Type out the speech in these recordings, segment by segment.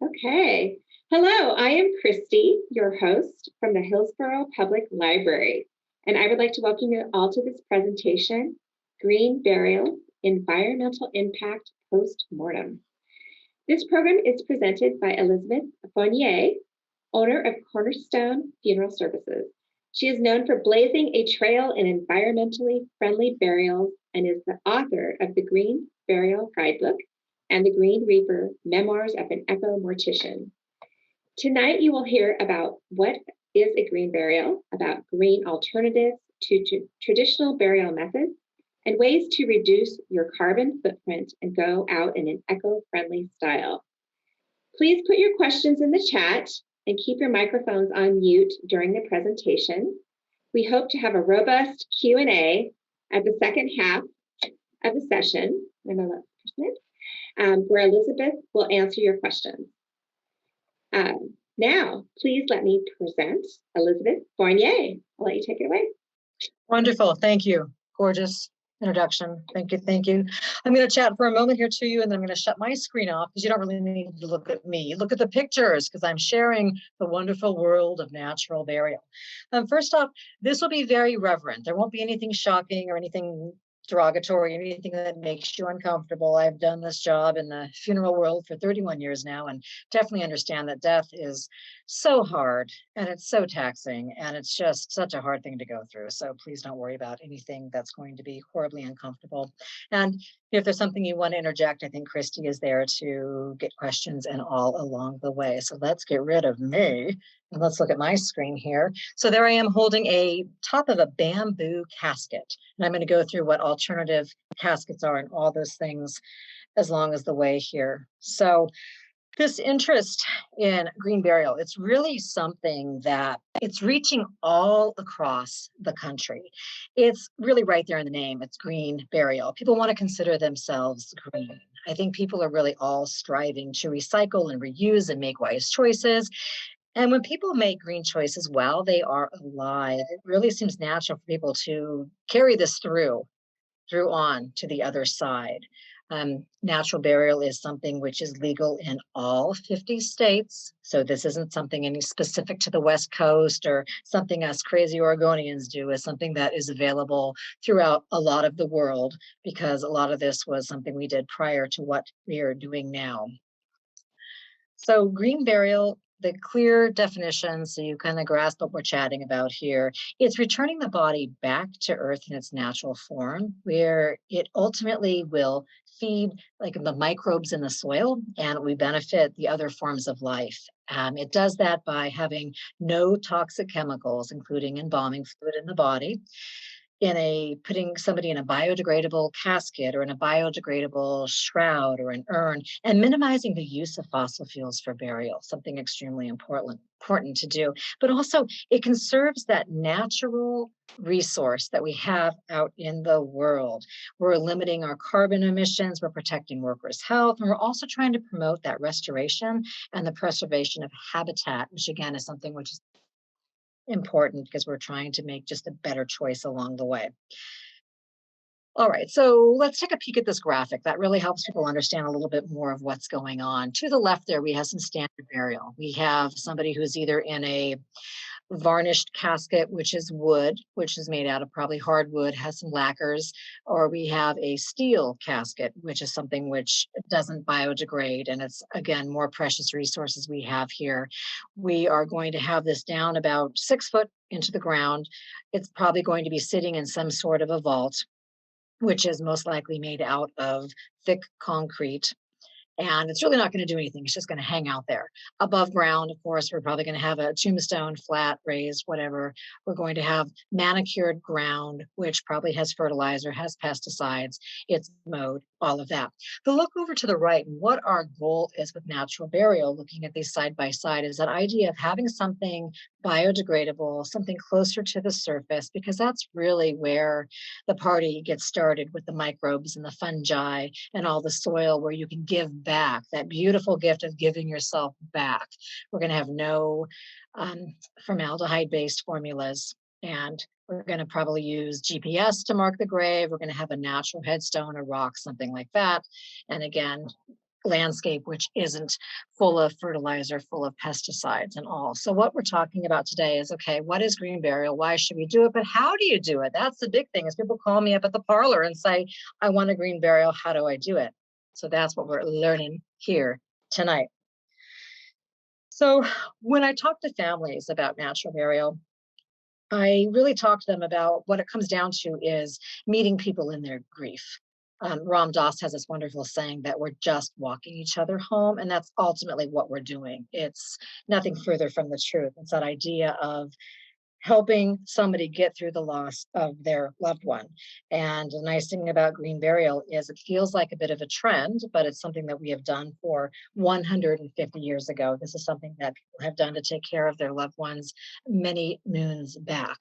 Okay. Hello, I am Christy, your host from the Hillsborough Public Library, and I would like to welcome you all to this presentation, Green Burial, Environmental Impact Post-Mortem. This program is presented by Elizabeth Fournier, owner of Cornerstone Funeral Services. She is known for blazing a trail in environmentally friendly burials and is the author of the Green Burial Guidebook and the Green Reaper Memoirs of an Eco-Mortician. Tonight, you will hear about what is a green burial, about green alternatives to traditional burial methods, and ways to reduce your carbon footprint and go out in an eco-friendly style. Please put your questions in the chat and keep your microphones on mute during the presentation. We hope to have a robust Q&A at the second half of the session. Where Elizabeth will answer your questions. Now, please let me present Elizabeth Fournier. I'll let you take it away. Wonderful, thank you. Gorgeous introduction, thank you, thank you. I'm gonna chat for a moment here to you and then I'm gonna shut my screen off because you don't really need to look at me. Look at the pictures because I'm sharing the wonderful world of natural burial. First off, this will be very reverent. There won't be anything shocking or anything derogatory, anything that makes you uncomfortable. I've done this job in the funeral world for 31 years now and definitely understand that death is so hard and it's so taxing and it's just such a hard thing to go through. So please don't worry about anything that's going to be horribly uncomfortable. And if there's something you want to interject, I think Christy is there to get questions and all along the way. So let's get rid of me and let's look at my screen here. So there I am holding a top of a bamboo casket. And I'm going to go through what alternative caskets are and all those things as long as the way here. So this interest in green burial, it's really something that it's reaching all across the country. It's really right there in the name, it's green burial. People want to consider themselves green. I think people are really all striving to recycle and reuse and make wise choices. And when people make green choices, while they are alive, it really seems natural for people to carry this through on to the other side. Natural burial is something which is legal in all 50 states. So this isn't something any specific to the West Coast or something us crazy Oregonians do. It's something that is available throughout a lot of the world because a lot of this was something we did prior to what we are doing now. So green burial, the clear definition, so you kind of grasp what we're chatting about here, it's returning the body back to earth in its natural form, where it ultimately will feed like the microbes in the soil and we benefit the other forms of life. It does that by having no toxic chemicals, including embalming fluid in the body, putting somebody in a biodegradable casket or in a biodegradable shroud or an urn, and minimizing the use of fossil fuels for burial, something extremely important to do. But also it conserves that natural resource that we have out in the world. We're limiting our carbon emissions, we're protecting workers' health, and we're also trying to promote that restoration and the preservation of habitat, which again is something which is important because we're trying to make just a better choice along the way. All right, so let's take a peek at this graphic. That really helps people understand a little bit more of what's going on. To the left there, we have some standard burial. We have somebody who's either in a varnished casket, which is wood, which is made out of probably hardwood, has some lacquers, or we have a steel casket, which is something which doesn't biodegrade. And it's, again, more precious resources we have here. We are going to have this down about 6 foot into the ground. It's probably going to be sitting in some sort of a vault, which is most likely made out of thick concrete. And it's really not going to do anything. It's just going to hang out there. Above ground, of course, we're probably going to have a tombstone, flat, raised, whatever. We're going to have manicured ground, which probably has fertilizer, has pesticides, it's mowed, all of that. But look over to the right, and what our goal is with natural burial, looking at these side by side, is that idea of having something biodegradable, something closer to the surface, because that's really where the party gets started with the microbes and the fungi and all the soil where you can give back, that beautiful gift of giving yourself back. We're going to have no formaldehyde-based formulas, and we're going to probably use GPS to mark the grave. We're going to have a natural headstone, a rock, something like that. And again, landscape which isn't full of fertilizer, full of pesticides and all. So what we're talking about today is, okay, what is green burial? Why should we do it? But how do you do it? That's the big thing, is people call me up at the parlor and say, I want a green burial. How do I do it? So that's what we're learning here tonight. So when I talk to families about natural burial, I really talk to them about what it comes down to is meeting people in their grief. Ram Dass has this wonderful saying that we're just walking each other home, and that's ultimately what we're doing. It's nothing further from the truth. It's that idea of helping somebody get through the loss of their loved one. And the nice thing about green burial is it feels like a bit of a trend, but it's something that we have done for 150 years ago. This is something that people have done to take care of their loved ones many moons back.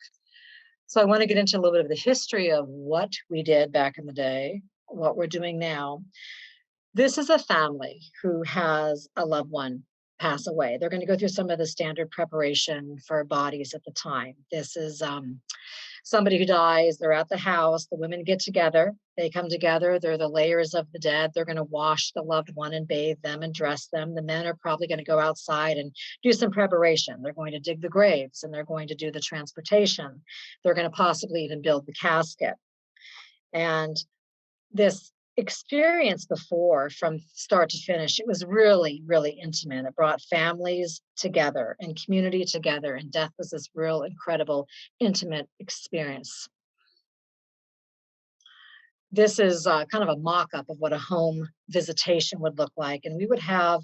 So I want to get into a little bit of the history of what we did back in the day, what we're doing now. This is a family who has a loved one pass away. They're going to go through some of the standard preparation for bodies at the time. This is somebody who dies. They're at the house. The women get together. They come together. They're the layers of the dead. They're going to wash the loved one and bathe them and dress them. The men are probably going to go outside and do some preparation. They're going to dig the graves, and they're going to do the transportation. They're going to possibly even build the casket. And this experience before, from start to finish, it was really, really intimate. It brought families together and community together, and death was this real incredible intimate experience. This is kind of a mock-up of what a home visitation would look like, and we would have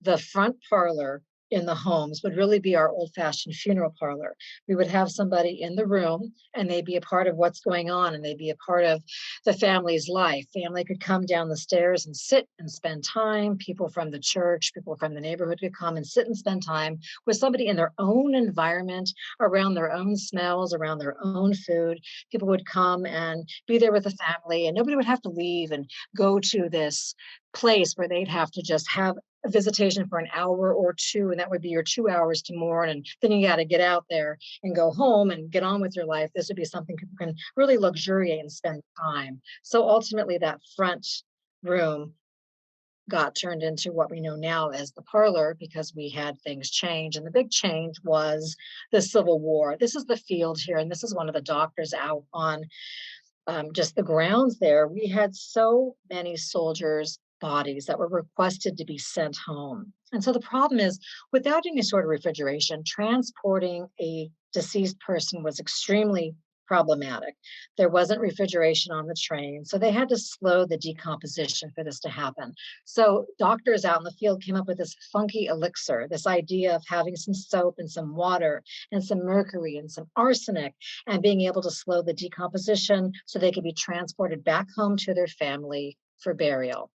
the front parlor in the homes would really be our old-fashioned funeral parlor. We would have somebody in the room, and they'd be a part of what's going on, and they'd be a part of the family's life. Family could come down the stairs and sit and spend time. People from the church, people from the neighborhood could come and sit and spend time with somebody in their own environment, around their own smells, around their own food. People would come and be there with the family, and nobody would have to leave and go to this place where they'd have to just have a visitation for an hour or two, and that would be your 2 hours to mourn, and then you got to get out there and go home and get on with your life. This would be something people can really luxuriate and spend time. So ultimately that front room got turned into what we know now as the parlor, because we had things change. And the big change was the Civil War. This is the field here, and this is one of the doctors out on just the grounds there. We had so many soldiers' bodies that were requested to be sent home. And so the problem is, without any sort of refrigeration, transporting a deceased person was extremely problematic. There wasn't refrigeration on the train, so they had to slow the decomposition for this to happen. So doctors out in the field came up with this funky elixir, this idea of having some soap and some water and some mercury and some arsenic, and being able to slow the decomposition so they could be transported back home to their family for burial.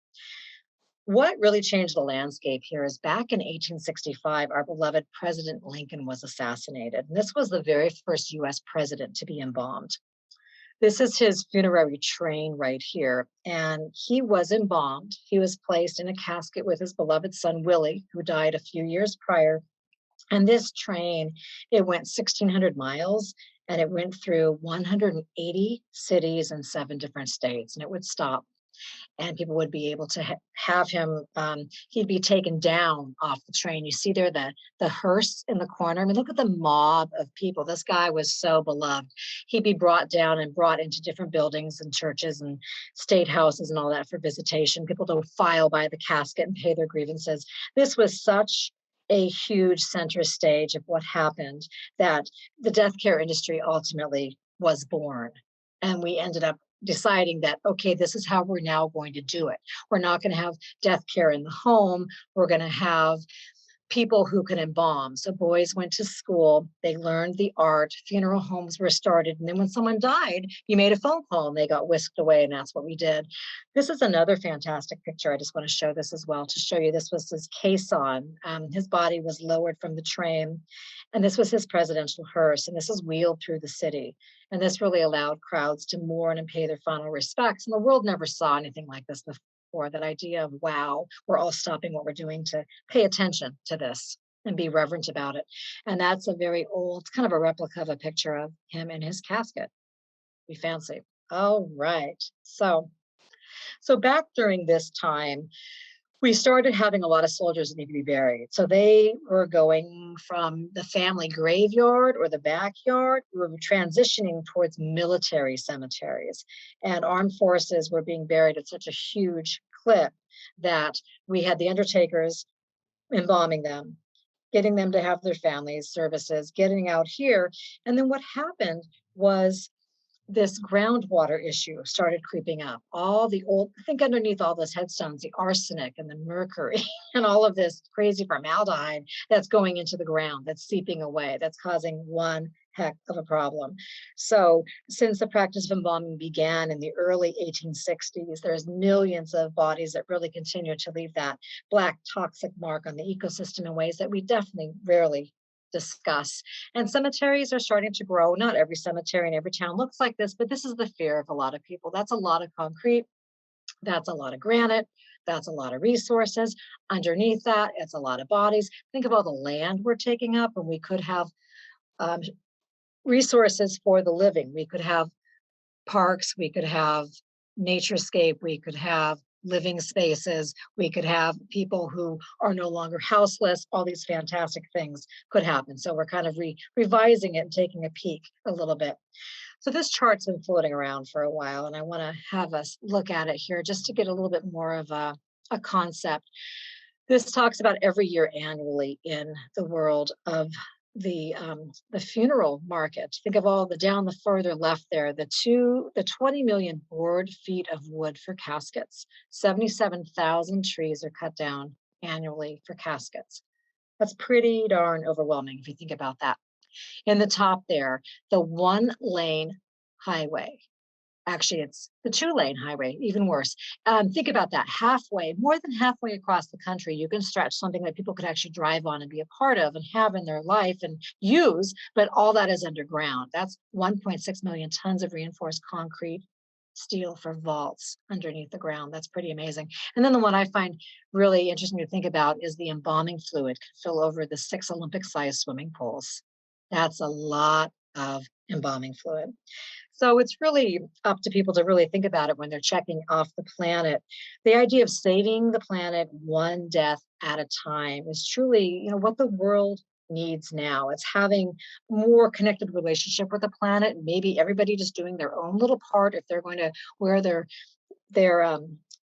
What really changed the landscape here is back in 1865, our beloved President Lincoln was assassinated. And this was the very first US president to be embalmed. This is his funerary train right here. And he was embalmed. He was placed in a casket with his beloved son, Willie, who died a few years prior. And this train, it went 1,600 miles, and it went through 180 cities and 7 different states, and it would stop. And people would be able to have him, he'd be taken down off the train. You see there the hearse in the corner. I mean, look at the mob of people. This guy was so beloved. He'd be brought down and brought into different buildings and churches and state houses and all that for visitation. People don't file by the casket and pay their grievances. This was such a huge center stage of what happened that the death care industry ultimately was born. And we ended up deciding that, okay, this is how we're now going to do it. We're not going to have death care in the home. We're going to have people who can embalm. So boys went to school, they learned the art, funeral homes were started. And then when someone died, you made a phone call and they got whisked away. And that's what we did. This is another fantastic picture. I just want to show this as well to show you this was his caisson. His body was lowered from the train. And this was his presidential hearse. And this is wheeled through the city. And this really allowed crowds to mourn and pay their final respects. And the world never saw anything like this before. That idea of, wow, we're all stopping what we're doing to pay attention to this and be reverent about it. And that's a very old, kind of a replica of a picture of him in his casket. Be fancy. All right. So back during this time, we started having a lot of soldiers that need to be buried. So they were going from the family graveyard or the backyard. We were transitioning towards military cemeteries, and armed forces were being buried at such a huge clip that we had the undertakers embalming them, getting them to have their families services, getting out here. And then what happened was this groundwater issue started creeping up. All the old, I think underneath all those headstones, the arsenic and the mercury and all of this crazy formaldehyde that's going into the ground, that's seeping away, that's causing one heck of a problem. So since the practice of embalming began in the early 1860s, there's millions of bodies that really continue to leave that black toxic mark on the ecosystem in ways that we definitely rarely discuss. And cemeteries are starting to grow. Not every cemetery in every town looks like this, but this is the fear of a lot of people. That's a lot of concrete. That's a lot of granite. That's a lot of resources. Underneath that, it's a lot of bodies. Think of all the land we're taking up, and we could have um, resources for the living. We could have parks, we could have naturescape, we could have living spaces, we could have people who are no longer houseless. All these fantastic things could happen. So we're kind of revising it and taking a peek a little bit. So this chart's been floating around for a while, and I want to have us look at it here just to get a little bit more of a concept. This talks about every year annually in the world of the funeral market. Think of all the down the further left there, the 20 million board feet of wood for caskets. 77,000 trees are cut down annually for caskets. That's pretty darn overwhelming if you think about that. In the top there, the 1-lane highway. Actually, it's the 2-lane highway, even worse. Think about that. Halfway, more than halfway across the country, you can stretch something that people could actually drive on and be a part of and have in their life and use, but all that is underground. That's 1.6 million tons of reinforced concrete, steel for vaults underneath the ground. That's pretty amazing. And then the one I find really interesting to think about is the embalming fluid can fill over the 6 Olympic-sized swimming pools. That's a lot of embalming fluid. So it's really up to people to really think about it when they're checking off the planet. The idea of saving the planet one death at a time is truly, what the world needs now. It's having more connected relationship with the planet. Maybe everybody just doing their own little part if they're going to wear their their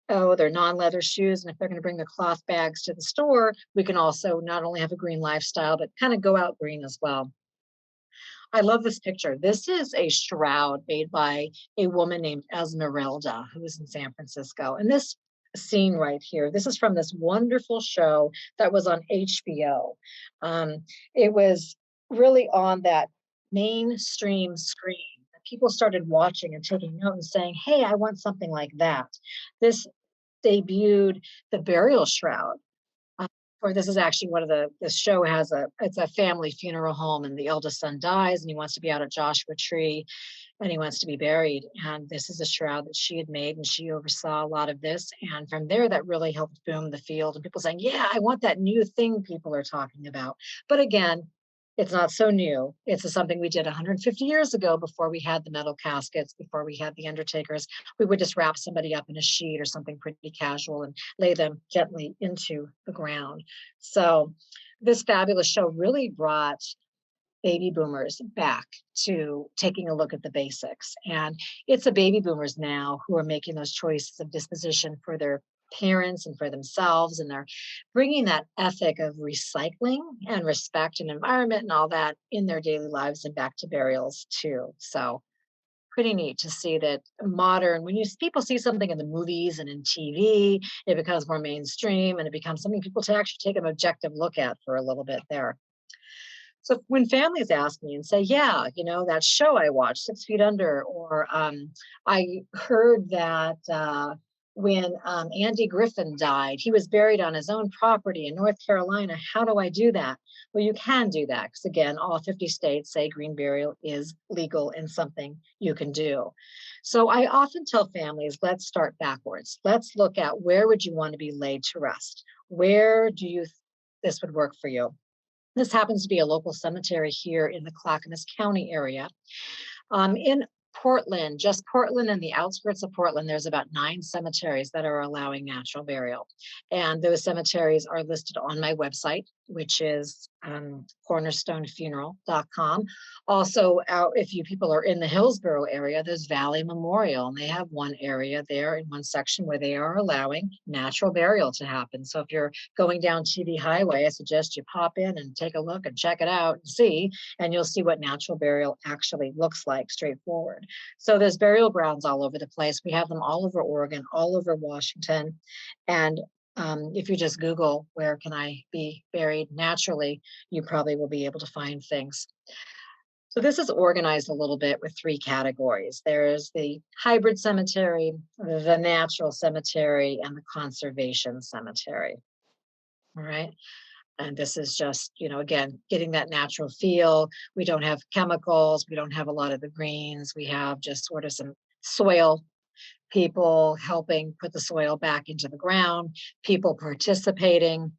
non-leather shoes, and if they're going to bring their cloth bags to the store, we can also not only have a green lifestyle, but kind of go out green as well. I love this picture. This is a shroud made by a woman named Esmeralda, who is in San Francisco. And this scene right here, this is from this wonderful show that was on HBO. It was really on that mainstream screen. People started watching and taking note and saying, hey, I want something like that. This debuted the Burial Shroud. Or this is actually one of the show has it's a family funeral home, and the eldest son dies and he wants to be out at Joshua Tree and he wants to be buried. And this is a shroud that she had made, and she oversaw a lot of this. And from there, that really helped boom the field, and people saying, yeah, I want that new thing people are talking about. But again, it's not so new. It's something we did 150 years ago before we had the metal caskets, before we had the undertakers. We would just wrap somebody up in a sheet or something pretty casual and lay them gently into the ground. So this fabulous show really brought baby boomers back to taking a look at the basics. And it's the baby boomers now who are making those choices of disposition for their parents and for themselves, and they're bringing that ethic of recycling and respect and environment and all that in their daily lives and back to burials too. So pretty neat to see that modern, when people see something in the movies and in TV, it becomes more mainstream and it becomes something people to actually take an objective look at for a little bit there. So when families ask me and say, yeah, that show I watched, 6 Feet Under, or I heard that when Andy Griffin died, he was buried on his own property in North Carolina. How do I do that? Well, you can do that because, again, all 50 states say green burial is legal and something you can do. So I often tell families, let's start backwards. Let's look at where would you want to be laid to rest? Where do you this would work for you? This happens to be a local cemetery here in the Clackamas County area. In Portland, just Portland and the outskirts of Portland, there's about 9 cemeteries that are allowing natural burial. And those cemeteries are listed on my website, which is cornerstonefuneral.com. Also, if you people are in the Hillsborough area, there's Valley Memorial, and they have one area there in one section where they are allowing natural burial to happen. So if you're going down TV Highway, I suggest you pop in and take a look and check it out and see, and you'll see what natural burial actually looks like straightforward. So there's burial grounds all over the place. We have them all over Oregon, all over Washington. And if you just Google, where can I be buried naturally, you probably will be able to find things. So this is organized a little bit with 3 categories. There's the hybrid cemetery, the natural cemetery, and the conservation cemetery. All right. And this is just, again, getting that natural feel. We don't have chemicals. We don't have a lot of the greens. We have just sort of some soil, people helping put the soil back into the ground, people participating.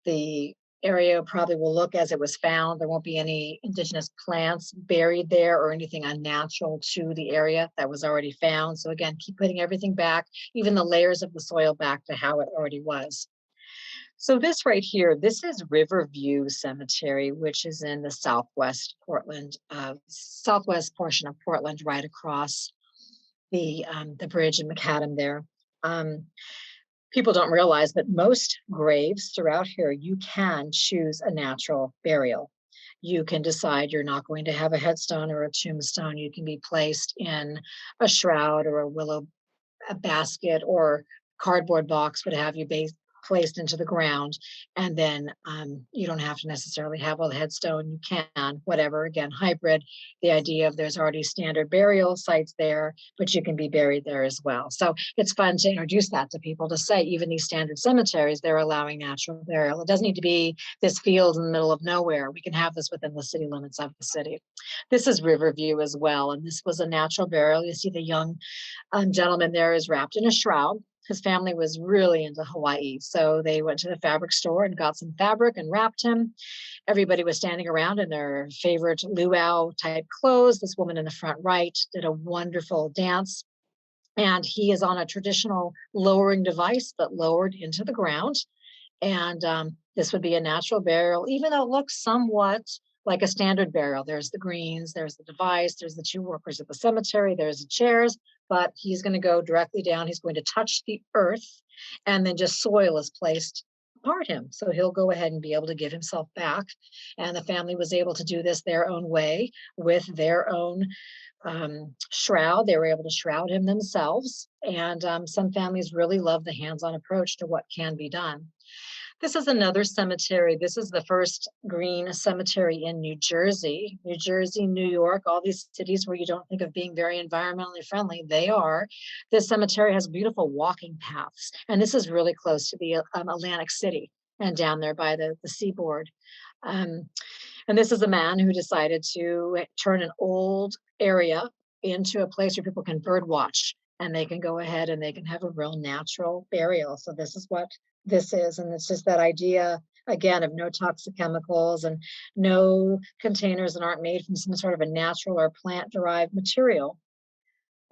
The area probably will look as it was found. There won't be any indigenous plants buried there or anything unnatural to the area that was already found. So again, keep putting everything back, even the layers of the soil back to how it already was. So this right here, this is Riverview Cemetery, which is in the southwest Portland, southwest portion of Portland, right across the bridge in Macadam there. People don't realize that most graves throughout here, you can choose a natural burial. You can decide you're not going to have a headstone or a tombstone. You can be placed in a shroud or a willow basket or cardboard box, what have you, placed into the ground, and then you don't have to necessarily have a headstone. You can, whatever, again, hybrid, the idea of there's already standard burial sites there, but you can be buried there as well. So it's fun to introduce that to people, to say even these standard cemeteries, they're allowing natural burial. It doesn't need to be this field in the middle of nowhere. We can have this within the city limits of the city. This is Riverview as well, and this was a natural burial. You see the young gentleman there is wrapped in a shroud. His family was really into Hawaii, so they went to the fabric store and got some fabric and wrapped him. Everybody was standing around in their favorite luau type clothes. This woman in the front right did a wonderful dance, and he is on a traditional lowering device that lowered into the ground. And this would be a natural burial, even though it looks somewhat like a standard burial. There's the greens, there's the device, there's the 2 workers at the cemetery, there's the chairs, but he's going to go directly down. He's going to touch the earth, and then just soil is placed apart him. So he'll go ahead and be able to give himself back. And the family was able to do this their own way with their own shroud. They were able to shroud him themselves. And some families really love the hands-on approach to what can be done. This is another cemetery. This is the first green cemetery in New Jersey, New York, all these cities where you don't think of being very environmentally friendly, they are. This cemetery has beautiful walking paths, and this is really close to the Atlantic City and down there by the seaboard. And this is a man who decided to turn an old area into a place where people can bird watch, and they can go ahead and they can have a real natural burial. So this is what this is, and it's just that idea again of no toxic chemicals and no containers that aren't made from some sort of a natural or plant derived material.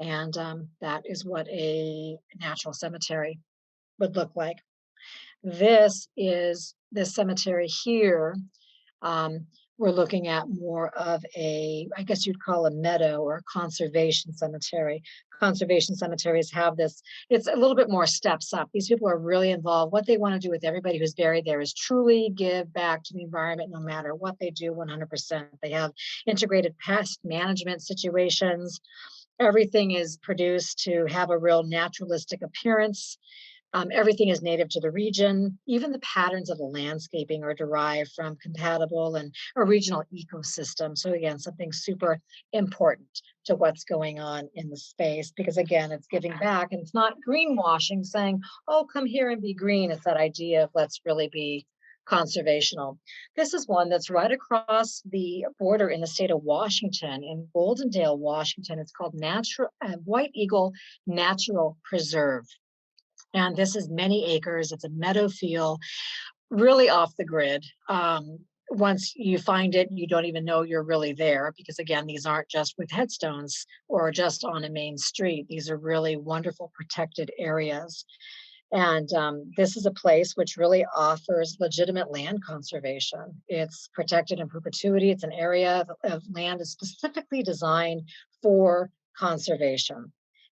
And that is what a natural cemetery would look like. This is this cemetery here. We're looking at more of a, I guess you'd call a meadow or a conservation cemetery. Conservation cemeteries have this, it's a little bit more steps up. These people are really involved. What they want to do with everybody who's buried there is truly give back to the environment no matter what they do 100%. They have integrated pest management situations. Everything is produced to have a real naturalistic appearance. Everything is native to the region. Even the patterns of the landscaping are derived from compatible and a regional ecosystem. So again, something super important to what's going on in the space, because again, it's giving back, and it's not greenwashing saying, oh, come here and be green. It's that idea of let's really be conservational. This is one that's right across the border in the state of Washington, in Goldendale, Washington. It's called White Eagle Natural Preserve. And this is many acres. It's a meadow feel, really off the grid. once you find it, you don't even know you're really there because, again, these aren't just with headstones or just on a main street. These are really wonderful protected areas. And this is a place which really offers legitimate land conservation. It's protected in perpetuity. It's an area of land that's specifically designed for conservation.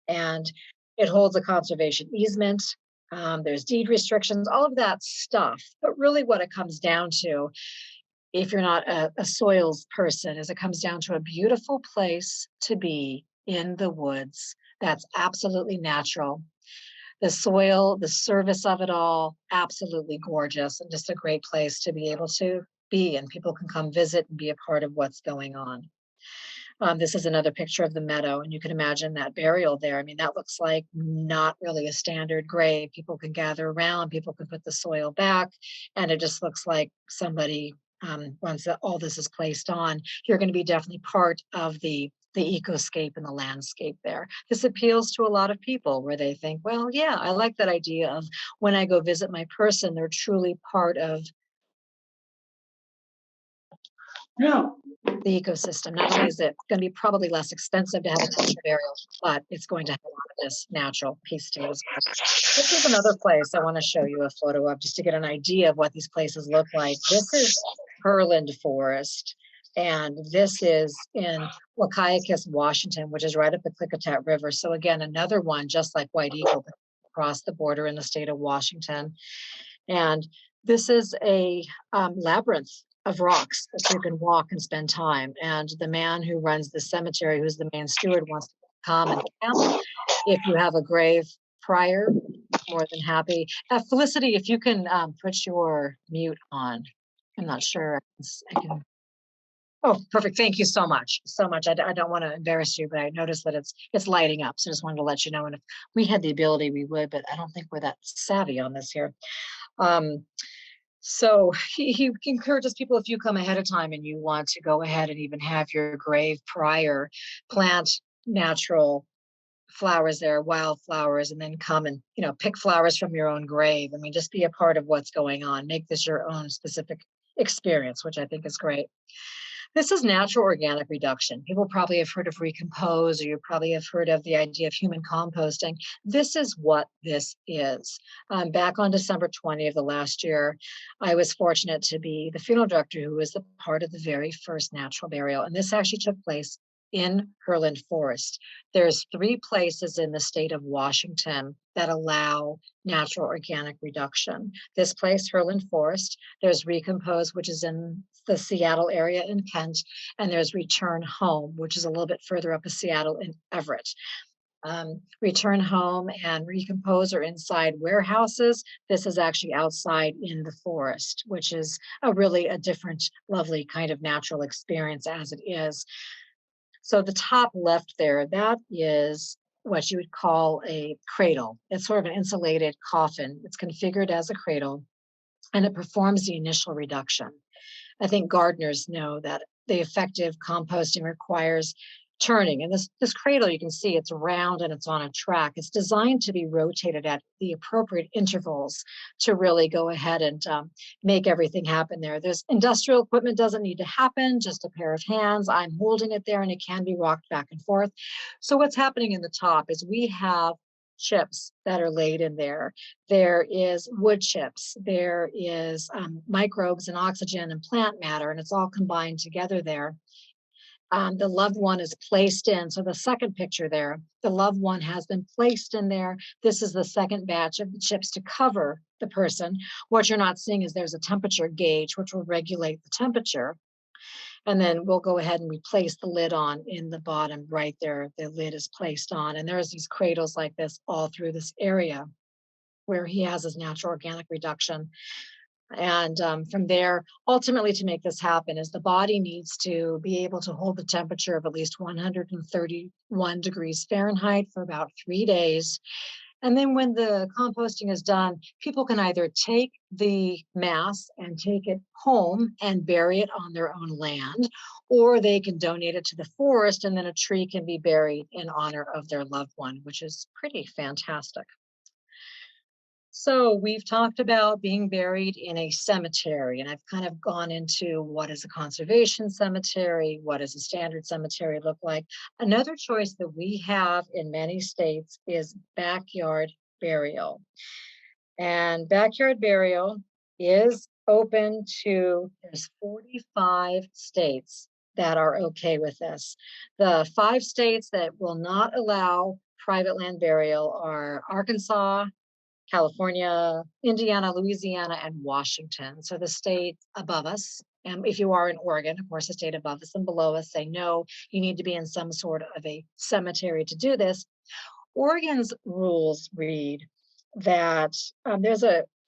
And it holds a conservation easement. There's deed restrictions, all of that stuff. But really what it comes down to, if you're not a soils person, is it comes down to a beautiful place to be in the woods that's absolutely natural. The soil, the service of it all, absolutely gorgeous, and just a great place to be able to be, and people can come visit and be a part of what's going on. This is another picture of the meadow, and you can imagine that burial there. I mean, that looks like not really a standard grave. People can gather around, people can put the soil back, and it just looks like somebody, once all this is placed on, you're going to be definitely part of the ecoscape and the landscape there. This appeals to a lot of people where they think, well, yeah, I like that idea of when I go visit my person, they're truly part of the ecosystem. Not only is it going to be probably less expensive to have a natural burial, but it's going to have a lot of this natural piece to it as well. This is another place I want to show you a photo of just to get an idea of what these places look like. This is Herland Forest. And this is in Waukeikis, Washington, which is right up the Klickitat River. So again, another one, just like White Eagle, across the border in the state of Washington. And this is a labyrinth of rocks that you can walk and spend time. And the man who runs the cemetery, who's the main steward, wants to come and camp. If you have a grave prior, more than happy. Felicity, if you can put your mute on. I'm not sure I can. Oh, perfect. Thank you so much. So much. I don't want to embarrass you, but I noticed that it's lighting up. So just wanted to let you know. And if we had the ability, we would, but I don't think we're that savvy on this here. So he encourages people, if you come ahead of time and you want to go ahead and even have your grave prior, plant natural flowers there, wildflowers, and then come and, pick flowers from your own grave. I mean, just be a part of what's going on. Make this your own specific experience, which I think is great. This is natural organic reduction. People probably have heard of Recompose, or you probably have heard of the idea of human composting. This is what this is. Back on December 20th of the last year, I was fortunate to be the funeral director who was the part of the very first natural burial. And this actually took place in Herland Forest. There's 3 places in the state of Washington that allow natural organic reduction. This place, Herland Forest, there's Recompose, which is in the Seattle area in Kent, and there's Return Home, which is a little bit further up in Seattle in Everett. Return Home and Recompose are inside warehouses. This is actually outside in the forest, which is a different, lovely kind of natural experience as it is. So the top left there, that is what you would call a cradle. It's sort of an insulated coffin. It's configured as a cradle, and it performs the initial reduction. I think gardeners know that the effective composting requires turning. And this cradle, you can see it's round and it's on a track. It's designed to be rotated at the appropriate intervals to really go ahead and make everything happen there. There's industrial equipment doesn't need to happen, just a pair of hands. I'm holding it there and it can be rocked back and forth. So what's happening in the top is we have chips that are laid in there. There is wood chips. There is microbes and oxygen and plant matter, and it's all combined together there. The loved one is placed in. So the second picture there, the loved one has been placed in there. This is the second batch of the chips to cover the person. What you're not seeing is there's a temperature gauge, which will regulate the temperature. And then we'll go ahead and replace the lid on in the bottom right there. The lid is placed on. And there's these cradles like this all through this area where he has his natural organic reduction. And from there, ultimately to make this happen is the body needs to be able to hold the temperature of at least 131 degrees Fahrenheit for about 3 days. And then when the composting is done, people can either take the mass and take it home and bury it on their own land, or they can donate it to the forest and then a tree can be buried in honor of their loved one, which is pretty fantastic. So we've talked about being buried in a cemetery, and I've kind of gone into what is a conservation cemetery, what does a standard cemetery look like. Another choice that we have in many states is backyard burial. And backyard burial is open to, there's 45 states that are okay with this. The 5 states that will not allow private land burial are Arkansas, California, Indiana, Louisiana, and Washington. So the state above us, and if you are in Oregon, of course, the state above us and below us say, no, you need to be in some sort of a cemetery to do this. Oregon's rules read that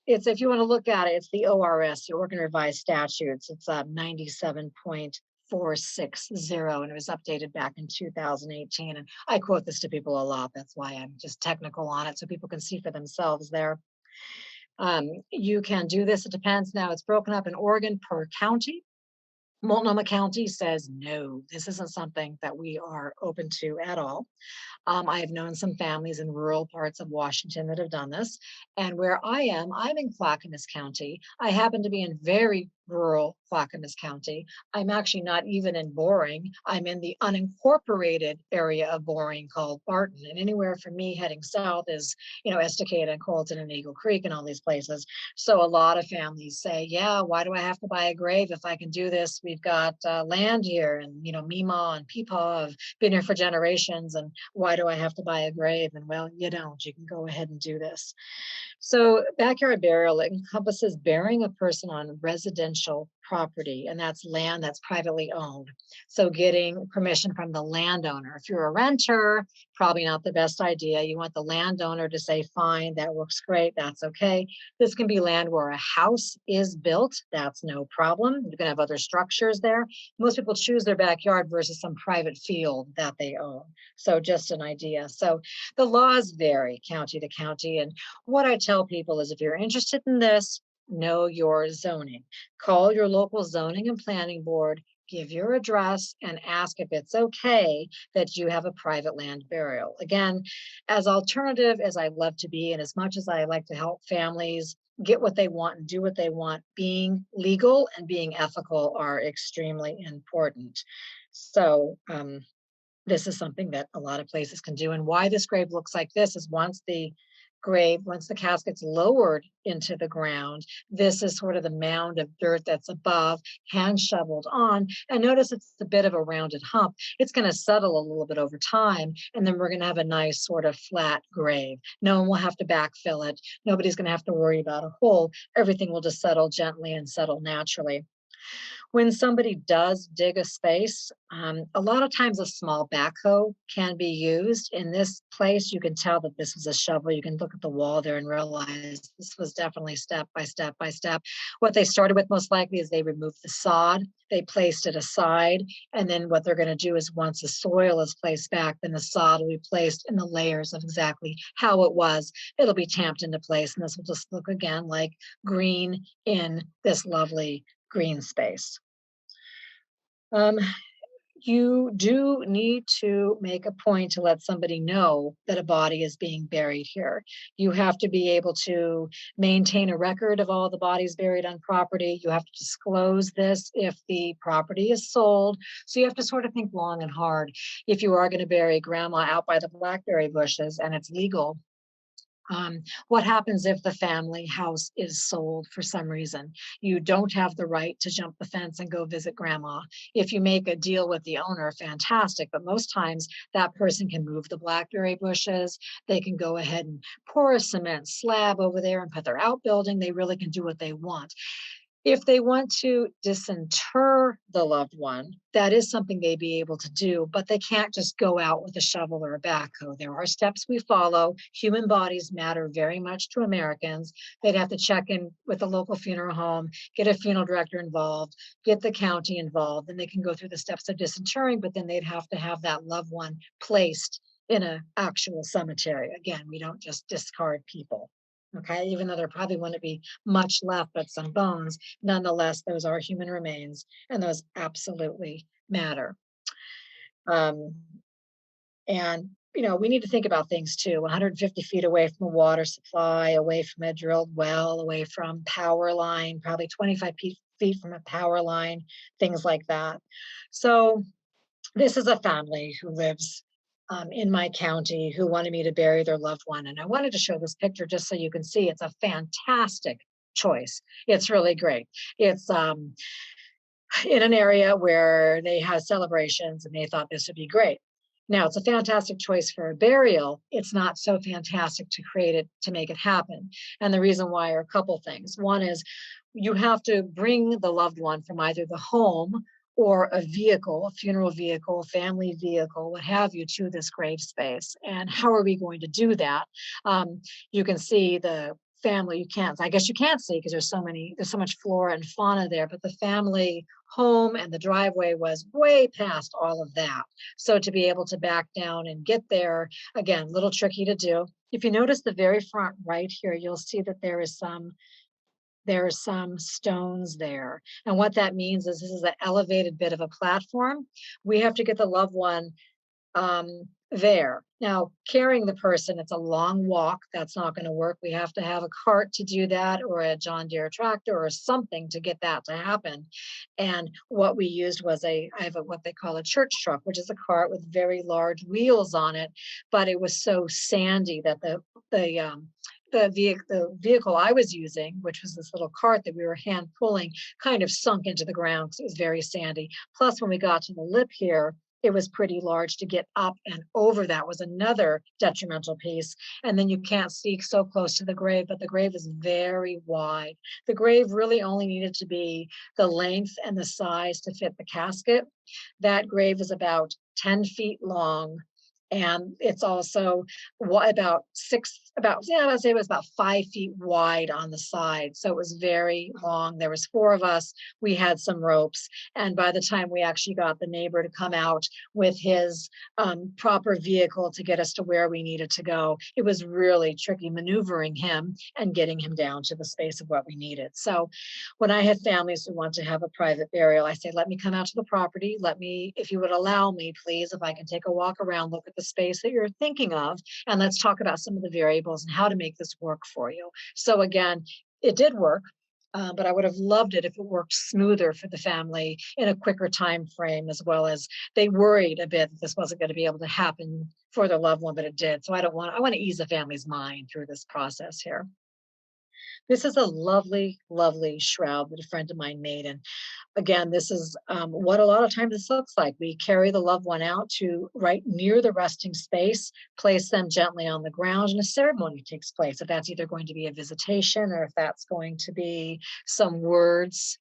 it's, if you want to look at it, it's the ORS, the Oregon Revised Statutes. It's 97.460, and it was updated back in 2018. And I quote this to people a lot. That's why I'm just technical on it, so people can see for themselves there. You can do this. It depends. Now it's broken up in Oregon per county. Multnomah County says, no, this isn't something that we are open to at all. I have known some families in rural parts of Washington that have done this. And where I am, I'm in Clackamas County. I happen to be in very rural Clackamas County. I'm actually not even in Boring. I'm in the unincorporated area of Boring called Barton. And anywhere from me heading south is, Estacada and Colton and Eagle Creek and all these places. So a lot of families say, yeah, why do I have to buy a grave if I can do this? We've got land here, and, Mima and Peepaw have been here for generations. And why do I have to buy a grave? And well, you don't. You can go ahead and do this. So backyard burial encompasses burying a person on residential property, and that's land that's privately owned. So getting permission from the landowner. If you're a renter, probably not the best idea. You want the landowner to say, fine, that works great, that's okay. This can be land where a house is built. That's no problem. You can have other structures there. Most people choose their backyard versus some private field that they own. So just an idea. So the laws vary county to county. And what I tell people is, if you're interested in this, know your zoning. Call your local zoning and planning board, give your address, and ask if it's okay that you have a private land burial. Again, as alternative as I love to be, and as much as I like to help families get what they want and do what they want, being legal and being ethical are extremely important. So this is something that a lot of places can do. And why this grave looks like this is, once the casket's lowered into the ground, this is sort of the mound of dirt that's above, hand shoveled on. And notice it's a bit of a rounded hump. It's going to settle a little bit over time, and then we're going to have a nice sort of flat grave. No one will have to backfill it. Nobody's going to have to worry about a hole. Everything will just settle gently and settle naturally. When somebody does dig a space, a lot of times a small backhoe can be used. In this place, you can tell that this was a shovel. You can look at the wall there and realize this was definitely step by step by step. What they started with most likely is they removed the sod, they placed it aside, and then what they're going to do is, once the soil is placed back, then the sod will be placed in the layers of exactly how it was. It'll be tamped into place, and this will just look again like green in this lovely green space. You do need to make a point to let somebody know that a body is being buried here. You have to be able to maintain a record of all the bodies buried on property. You have to disclose this if the property is sold. So you have to sort of think long and hard. If you are going to bury grandma out by the blackberry bushes and it's legal, what happens if the family house is sold for some reason? You don't have the right to jump the fence and go visit grandma. If you make a deal with the owner, fantastic, but most times that person can move the blackberry bushes. They can go ahead and pour a cement slab over there and put their outbuilding. They really can do what they want. If they want to disinter the loved one, that is something they'd be able to do, but they can't just go out with a shovel or a backhoe. There are steps we follow. Human bodies matter very much to Americans. They'd have to check in with the local funeral home, get a funeral director involved, get the county involved, and they can go through the steps of disinterring, but then they'd have to have that loved one placed in an actual cemetery. Again, we don't just discard people. Okay, even though there probably wouldn't be much left but some bones, nonetheless, those are human remains, and those absolutely matter. And we need to think about things too. 150 feet away from a water supply, away from a drilled well, away from power line, probably 25 feet from a power line, things like that. So this is a family who lives in my county who wanted me to bury their loved one. And I wanted to show this picture just so you can see it's a fantastic choice. It's really great. It's in an area where they had celebrations and they thought this would be great. Now, it's a fantastic choice for a burial. It's not so fantastic to create it, to make it happen. And the reason why are a couple things. One is you have to bring the loved one from either the home or a vehicle, a funeral vehicle, family vehicle, what have you, to this grave space. And how are we going to do that? You can see the family, I guess you can't see because there's so much flora and fauna there, but the family home and the driveway was way past all of that. So to be able to back down and get there, again, a little tricky to do. If you notice the very front right here, you'll see that there are some stones there. And what that means is this is an elevated bit of a platform. We have to get the loved one there. Now, carrying the person, it's a long walk. That's not going to work. We have to have a cart to do that, or a John Deere tractor or something to get that to happen. And what we used was I have what they call a church truck, which is a cart with very large wheels on it. But it was so sandy that the vehicle I was using, which was this little cart that we were hand pulling, kind of sunk into the ground because it was very sandy. Plus, when we got to the lip here, it was pretty large to get up and over. That was another detrimental piece. And then you can't see so close to the grave, but the grave is very wide. The grave really only needed to be the length and the size to fit the casket. That grave is about 10 feet long. And it's also I'd say it was about 5 feet wide on the side. So it was very long. There was 4 of us. We had some ropes. And by the time we actually got the neighbor to come out with his proper vehicle to get us to where we needed to go, it was really tricky maneuvering him and getting him down to the space of what we needed. So when I had families who want to have a private burial, I say, let me come out to the property. If you would allow me, please, if I can take a walk around, look at the space that you're thinking of, and let's talk about some of the variables and how to make this work for you. So again, it did work, but I would have loved it if it worked smoother for the family in a quicker time frame, as well as they worried a bit that this wasn't going to be able to happen for their loved one, but it did. So I want to ease the family's mind through this process here. This is a lovely, lovely shroud that a friend of mine made. And again, this is what a lot of times this looks like. We carry the loved one out to right near the resting space, place them gently on the ground, and a ceremony takes place. If that's either going to be a visitation or if that's going to be some words,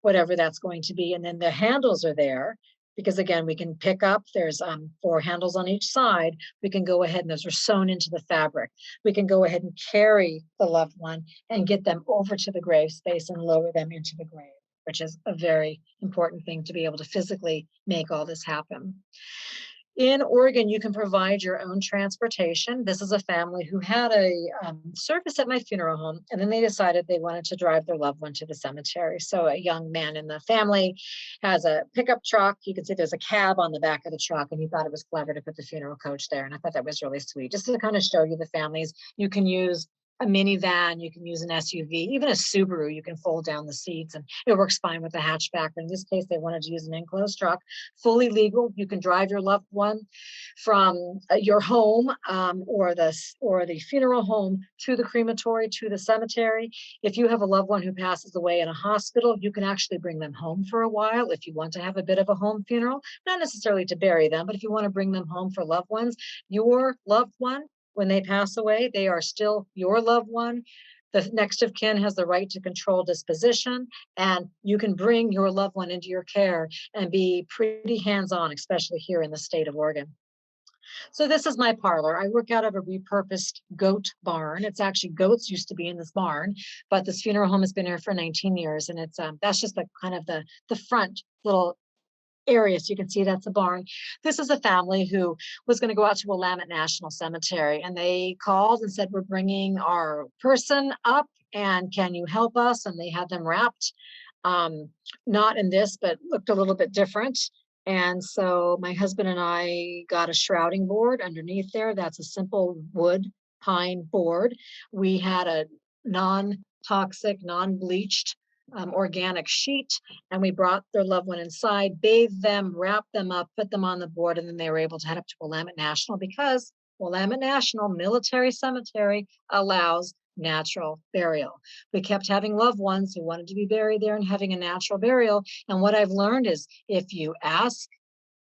whatever that's going to be. And then the handles are there. Because again, we can pick up, there's 4 handles on each side. We can go ahead and those are sewn into the fabric. We can go ahead and carry the loved one and get them over to the grave space and lower them into the grave, which is a very important thing to be able to physically make all this happen. In Oregon, you can provide your own transportation. This is a family who had a service at my funeral home, and then they decided they wanted to drive their loved one to the cemetery. So a young man in the family has a pickup truck. You can see there's a cab on the back of the truck, and he thought it was clever to put the funeral coach there. And I thought that was really sweet, just to kind of show you the families. You can use a minivan, you can use an SUV, even a Subaru, you can fold down the seats and it works fine with a hatchback. But in this case, they wanted to use an enclosed truck, fully legal. You can drive your loved one from your home or the funeral home to the crematory, to the cemetery. If you have a loved one who passes away in a hospital, you can actually bring them home for a while if you want to have a bit of a home funeral, not necessarily to bury them, but if you want to bring them home for loved ones, your loved one, when they pass away, they are still your loved one. The next of kin has the right to control disposition, and you can bring your loved one into your care and be pretty hands-on, especially here in the state of Oregon. So this is my parlor. I work out of a repurposed goat barn. It's actually goats used to be in this barn, but this funeral home has been here for 19 years, and it's that's just the kind of the front little area. So you can see that's a barn. This is a family who was going to go out to Willamette National Cemetery, and they called and said, we're bringing our person up, and can you help us? And they had them wrapped, not in this, but looked a little bit different. And so my husband and I got a shrouding board underneath there. That's a simple wood pine board. We had a non-toxic, non-bleached organic sheet, and we brought their loved one inside, bathed them, wrapped them up, put them on the board, and then they were able to head up to Willamette National because Willamette National Military Cemetery allows natural burial. We kept having loved ones who wanted to be buried there and having a natural burial. And what I've learned is if you ask,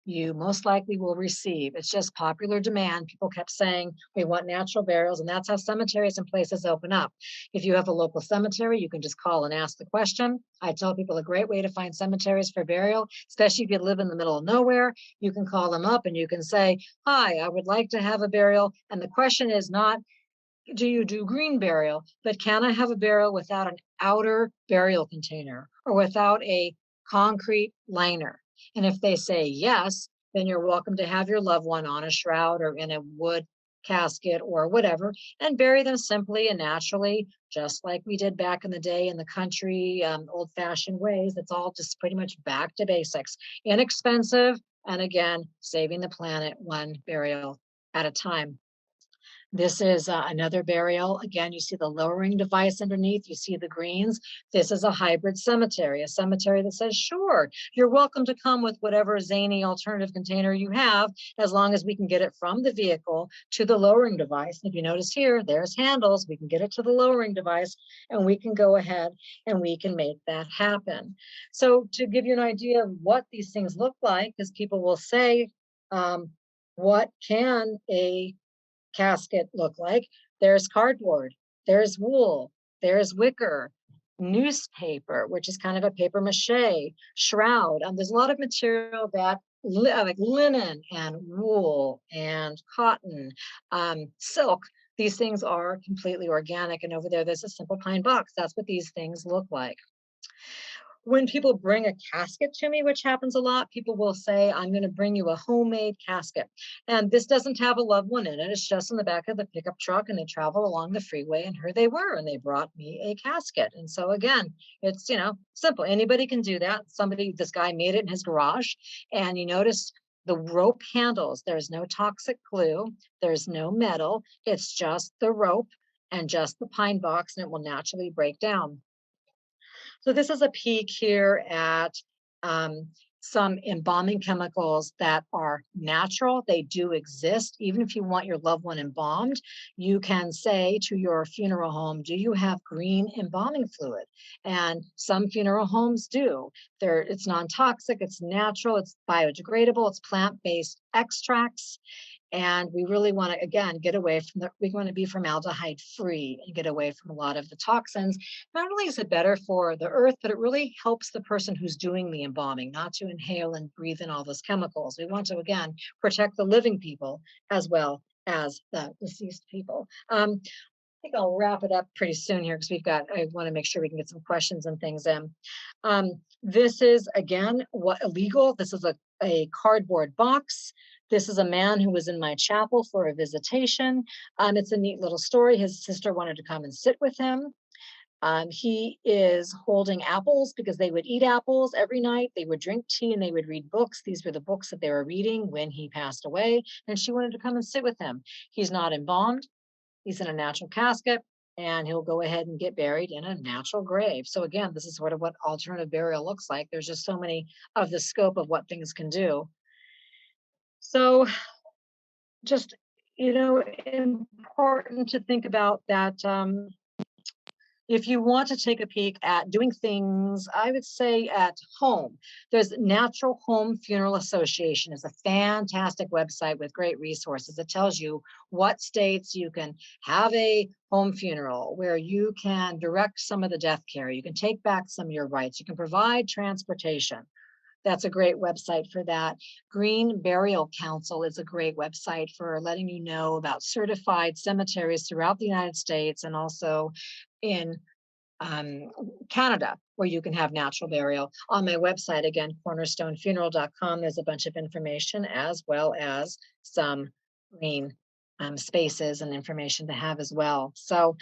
you most likely will receive. It's just popular demand. People kept saying, we want natural burials, and that's how cemeteries and places open up. If you have a local cemetery, you can just call and ask the question. I tell people a great way to find cemeteries for burial, especially if you live in the middle of nowhere, you can call them up and you can say, hi, I would like to have a burial. And the question is not, do you do green burial, but can I have a burial without an outer burial container or without a concrete liner? And if they say yes, then you're welcome to have your loved one on a shroud or in a wood casket or whatever, and bury them simply and naturally, just like we did back in the day in the country, old-fashioned ways. It's all just pretty much back to basics, inexpensive, and again, saving the planet one burial at a time. This is another burial. Again, you see the lowering device underneath. You see the greens. This is a hybrid cemetery, a cemetery that says, sure, you're welcome to come with whatever zany alternative container you have, as long as we can get it from the vehicle to the lowering device. And if you notice here, there's handles. We can get it to the lowering device, and we can go ahead and we can make that happen. So to give you an idea of what these things look like, because people will say, what can a casket look like? There's cardboard, there's wool, there's wicker, newspaper, which is kind of a paper mache, shroud. There's a lot of material that like linen and wool and cotton, silk. These things are completely organic. And over there's a simple pine box. That's what these things look like. When people bring a casket to me, which happens a lot, people will say, I'm going to bring you a homemade casket. And this doesn't have a loved one in it. It's just in the back of the pickup truck, and they travel along the freeway, and here they were, and they brought me a casket. And so again, it's, simple. Anybody can do that. This guy made it in his garage, and you notice the rope handles. There's no toxic glue. There's no metal. It's just the rope and just the pine box, and it will naturally break down. So this is a peek here at some embalming chemicals that are natural. They do exist. Even if you want your loved one embalmed, you can say to your funeral home, do you have green embalming fluid? And some funeral homes do. It's non-toxic, it's natural, it's biodegradable, it's plant-based extracts. And we really want to, again, get away from we want to be formaldehyde free and get away from a lot of the toxins. Not only is it better for the earth, but it really helps the person who's doing the embalming not to inhale and breathe in all those chemicals. We want to, again, protect the living people as well as the deceased people. I think I'll wrap it up pretty soon here because I want to make sure we can get some questions and things in. This is, again, what illegal. This is a cardboard box. This is a man who was in my chapel for a visitation. It's a neat little story. His sister wanted to come and sit with him. He is holding apples because they would eat apples every night. They would drink tea and they would read books. These were the books that they were reading when he passed away. And she wanted to come and sit with him. He's not embalmed. He's in a natural casket, and he'll go ahead and get buried in a natural grave. So again, this is sort of what alternative burial looks like. There's just so many of the scope of what things can do. So just, important to think about that. If you want to take a peek at doing things, I would say at home, there's Natural Home Funeral Association. Is a fantastic website with great resources. It tells you what states you can have a home funeral, where you can direct some of the death care. You can take back some of your rights. You can provide transportation. That's a great website for that. Green Burial Council is a great website for letting you know about certified cemeteries throughout the United States and also in Canada, where you can have natural burial. On my website, again, cornerstonefuneral.com, there's a bunch of information as well as some green spaces and information to have as well. So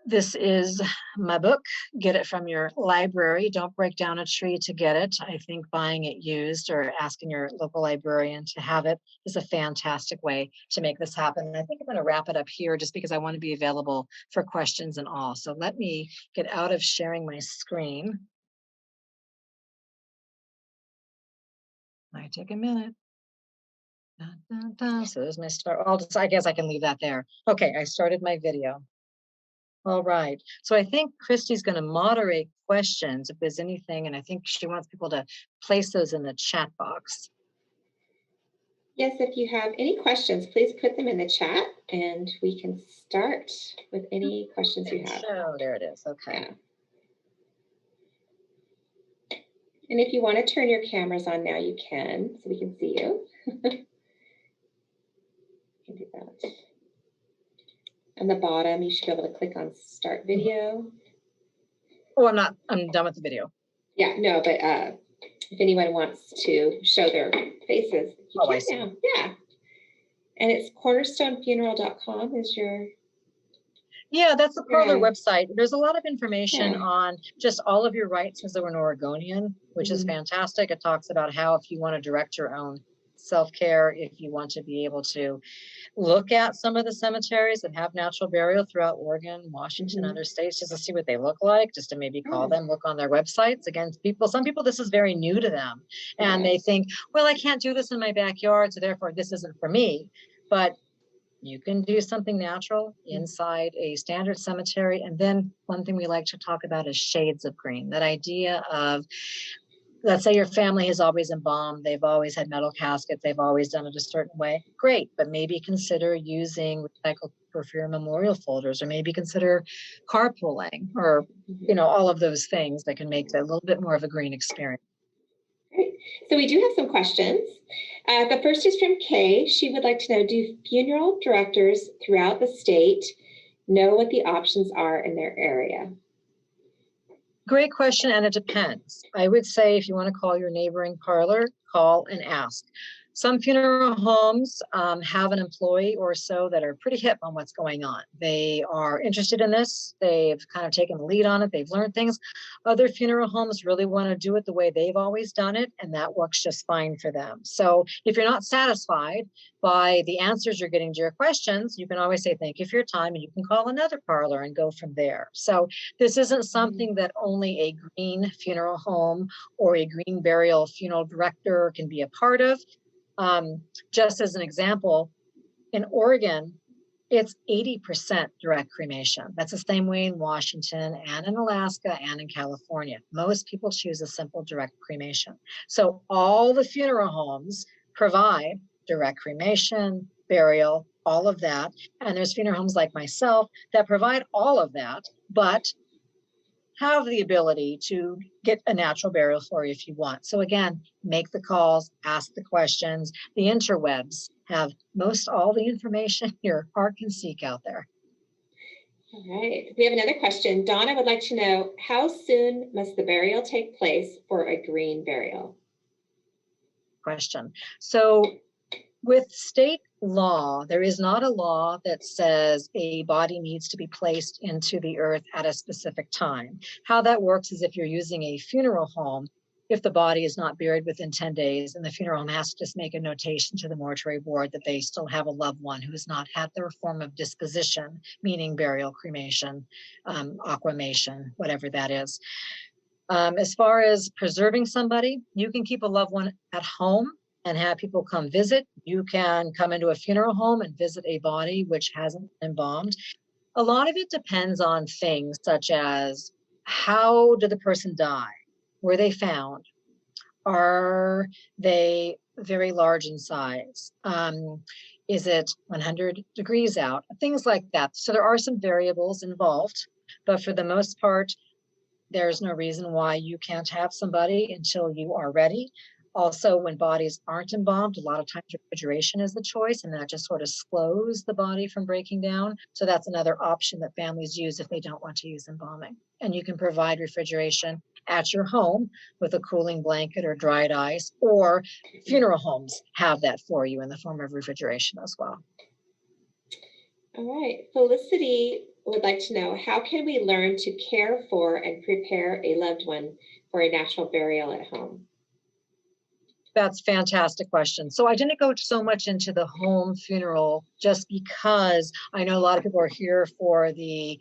This is my book. Get it from your library. Don't break down a tree to get it. I think buying it used or asking your local librarian to have it is a fantastic way to make this happen. And I think I'm going to wrap it up here just because I want to be available for questions and all. So let me get out of sharing my screen. Might take a minute. Dun, dun, dun. So there's my start. I guess I can leave that there. Okay, I started my video. All right. So I think Christy's going to moderate questions if there's anything, and I think she wants people to place those in the chat box. Yes, if you have any questions, please put them in the chat and we can start with any questions you have. So there it is. Okay. Yeah. And if you want to turn your cameras on now, you can, so we can see you. You can do that. On the bottom, you should be able to click on Start Video. Oh, I'm done with the video. Yeah, no, but if anyone wants to show their faces, you can now. Yeah. And it's cornerstonefuneral.com is your... Yeah, that's the parlor website. There's a lot of information on just all of your rights as an Oregonian, which is fantastic. It talks about how if you want to direct your own self-care, if you want to be able to look at some of the cemeteries that have natural burial throughout Oregon, Washington, other states, just to see what they look like, just to maybe call them, look on their websites. Again, some people, this is very new to them. And they think, well, I can't do this in my backyard, so therefore this isn't for me. But you can do something natural inside a standard cemetery. And then one thing we like to talk about is shades of green, that idea of, let's say your family has always embalmed, they've always had metal caskets, they've always done it a certain way. Great, but maybe consider using recycled paper for your memorial folders, or maybe consider carpooling, or all of those things that can make it a little bit more of a green experience. Great. So we do have some questions. The first is from Kay. She would like to know, do funeral directors throughout the state know what the options are in their area? Great question, and it depends. I would say if you want to call your neighboring parlor, call and ask. Some funeral homes have an employee or so that are pretty hip on what's going on. They are interested in this. They've kind of taken the lead on it. They've learned things. Other funeral homes really want to do it the way they've always done it, and that works just fine for them. So if you're not satisfied by the answers you're getting to your questions, you can always say thank you for your time, and you can call another parlor and go from there. So this isn't something that only a green funeral home or a green burial funeral director can be a part of. Just as an example, in Oregon, it's 80% direct cremation. That's the same way in Washington and in Alaska and in California. Most people choose a simple direct cremation. So all the funeral homes provide direct cremation, burial, all of that. And there's funeral homes like myself that provide all of that, but have the ability to get a natural burial for you if you want. So again, make the calls, ask the questions. The interwebs have most all the information your heart can seek out there. All right, we have another question. Donna would like to know, how soon must the burial take place for a green burial? Question. So with state law, there is not a law that says a body needs to be placed into the earth at a specific time. How that works is if you're using a funeral home, if the body is not buried within 10 days, and the funeral home has to just make a notation to the mortuary board that they still have a loved one who has not had their form of disposition, meaning burial, cremation, aquamation, whatever that is. As far as preserving somebody, you can keep a loved one at home and have people come visit. You can come into a funeral home and visit a body which hasn't been embalmed. A lot of it depends on things such as, how did the person die? Were they found? Are they very large in size? Is it 100 degrees out? Things like that. So there are some variables involved, but for the most part, there's no reason why you can't have somebody until you are ready. Also, when bodies aren't embalmed, a lot of times refrigeration is the choice, and that just sort of slows the body from breaking down. So that's another option that families use if they don't want to use embalming. And you can provide refrigeration at your home with a cooling blanket or dried ice, or funeral homes have that for you in the form of refrigeration as well. All right, Felicity would like to know, how can we learn to care for and prepare a loved one for a natural burial at home? That's a fantastic question. So I didn't go so much into the home funeral just because I know a lot of people are here for the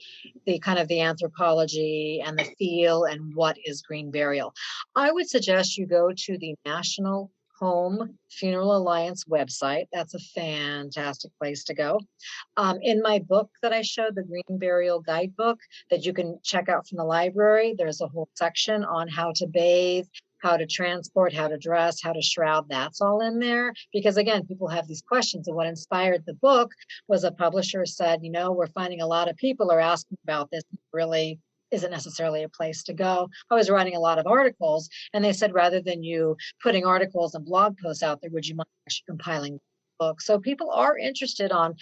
kind of the anthropology and the feel and what is green burial. I would suggest you go to the National Home Funeral Alliance website. That's a fantastic place to go. In my book that I showed, the Green Burial Guidebook, that you can check out from the library, there's a whole section on how to bathe, how to transport, how to dress, how to shroud. That's all in there. Because again, people have these questions. And what inspired the book was a publisher said, you know, we're finding a lot of people are asking about this. Really isn't necessarily a place to go. I was writing a lot of articles, and they said, rather than you putting articles and blog posts out there, would you mind actually compiling a book? So people are interested on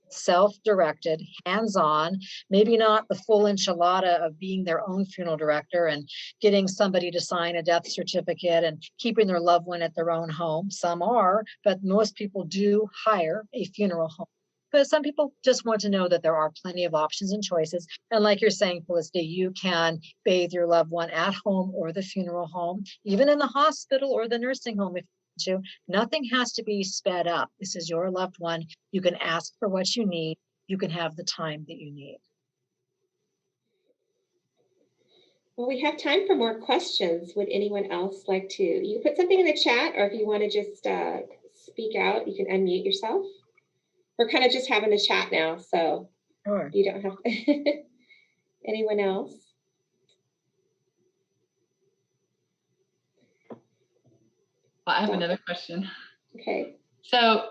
self-directed, hands-on, maybe not the full enchilada of being their own funeral director and getting somebody to sign a death certificate and keeping their loved one at their own home. Some are, but most people do hire a funeral home. But some people just want to know that there are plenty of options and choices. And like you're saying, Felicity, you can bathe your loved one at home or the funeral home, even in the hospital or the nursing home if you want to. Nothing has to be sped up. This is your loved one. You can ask for what you need. You can have the time that you need. Well, we have time for more questions. Would anyone else like to, you can put something in the chat, or if you want to just speak out, you can unmute yourself. We're kind of just having a chat now, so Sure. you don't have to. Anyone else? Well, I have another question. Okay. So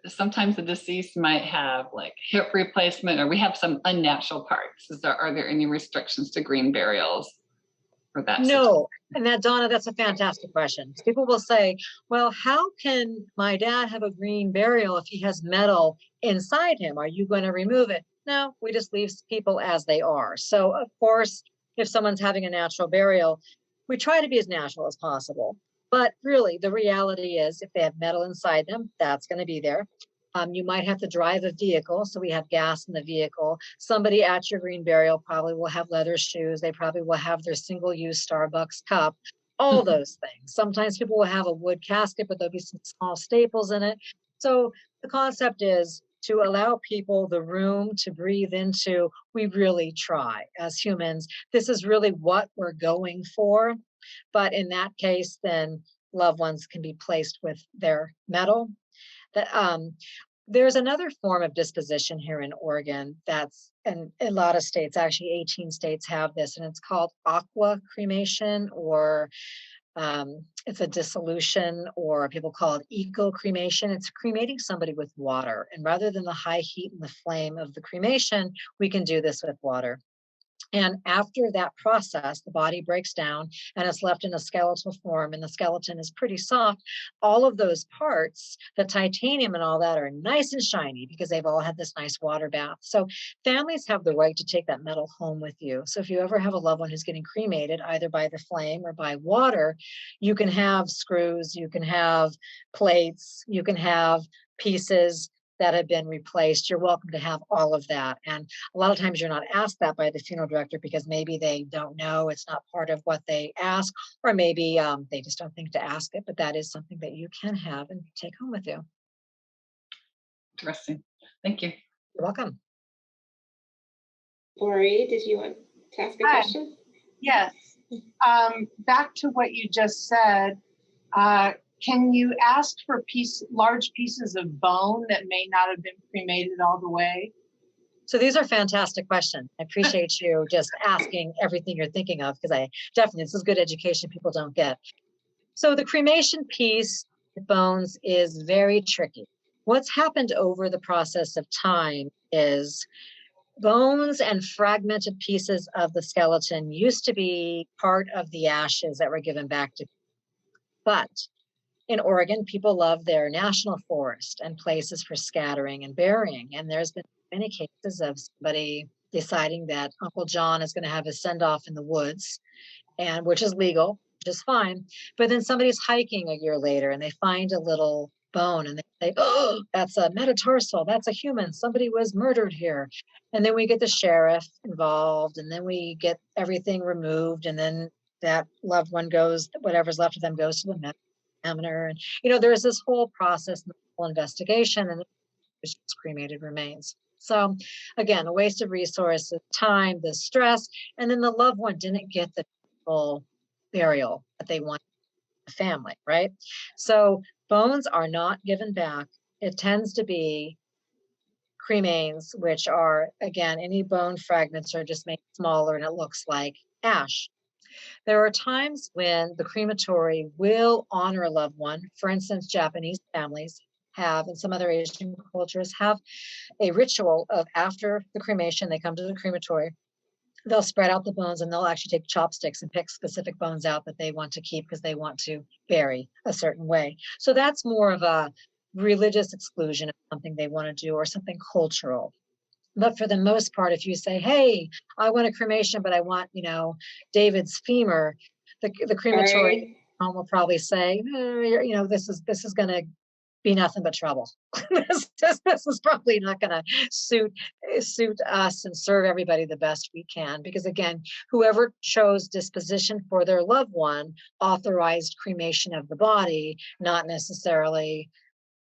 sometimes the deceased might have like hip replacement, or we have some unnatural parts. Are there any restrictions to green burials for that? No. And that, Donna, that's a fantastic question. People will say, well, how can my dad have a green burial if he has metal inside him? Are you going to remove it? No, we just leave people as they are. So of course, if someone's having a natural burial, we try to be as natural as possible. But really, the reality is if they have metal inside them, that's going to be there. You might have to drive a vehicle, so we have gas in the vehicle. Somebody at your green burial probably will have leather shoes. They probably will have their single-use Starbucks cup, all those things. Sometimes people will have a wood casket, but there'll be some small staples in it. So the concept is to allow people the room to breathe into. We really try as humans. This is really what we're going for. But in that case, then loved ones can be placed with their metal. There's another form of disposition here in Oregon that's, and a lot of states, actually 18 states have this, and it's called Aqua Cremation, or it's a dissolution, or people call it Eco-Cremation. It's cremating somebody with water. And rather than the high heat and the flame of the cremation, we can do this with water. And after that process, the body breaks down and it's left in a skeletal form, and the skeleton is pretty soft. All of those parts, the titanium and all that, are nice and shiny because they've all had this nice water bath. So families have the right to take that metal home with you. So if you ever have a loved one who's getting cremated, either by the flame or by water, you can have screws, you can have plates, you can have pieces that have been replaced. You're welcome to have all of that. And a lot of times you're not asked that by the funeral director because maybe they don't know, it's not part of what they ask, or maybe they just don't think to ask it, but that is something that you can have and take home with you. Interesting. Thank you. You're welcome. Lori, did you want to ask a question? Yes. Back to what you just said, can you ask for large pieces of bone that may not have been cremated all the way? So these are fantastic questions. I appreciate you just asking everything you're thinking of, because this is good education people don't get. So the cremation piece with bones is very tricky. What's happened over the process of time is bones and fragmented pieces of the skeleton used to be part of the ashes that were given back to people. But in Oregon, people love their national forest and places for scattering and burying. And there's been many cases of somebody deciding that Uncle John is going to have his send-off in the woods, and which is legal, which is fine. But then somebody's hiking a year later and they find a little bone and they say, oh, that's a metatarsal, that's a human, somebody was murdered here. And then we get the sheriff involved, and then we get everything removed, and then that loved one goes, whatever's left of them goes to the examiner. And, there's this whole process, and whole investigation, and it's just cremated remains. So again, a waste of resources, time, the stress, and then the loved one didn't get the full burial that they want the family, right? So bones are not given back. It tends to be cremains, which are, again, any bone fragments are just made smaller and it looks like ash. There are times when the crematory will honor a loved one. For instance, Japanese families have, and some other Asian cultures have, a ritual of after the cremation, they come to the crematory, they'll spread out the bones and they'll actually take chopsticks and pick specific bones out that they want to keep because they want to bury a certain way. So that's more of a religious exclusion of something they want to do or something cultural. But for the most part, if you say, hey, I want a cremation, but I want, David's femur, the crematory home will probably say, this is going to be nothing but trouble. this is probably not going to suit us and serve everybody the best we can. Because again, whoever chose disposition for their loved one authorized cremation of the body, not necessarily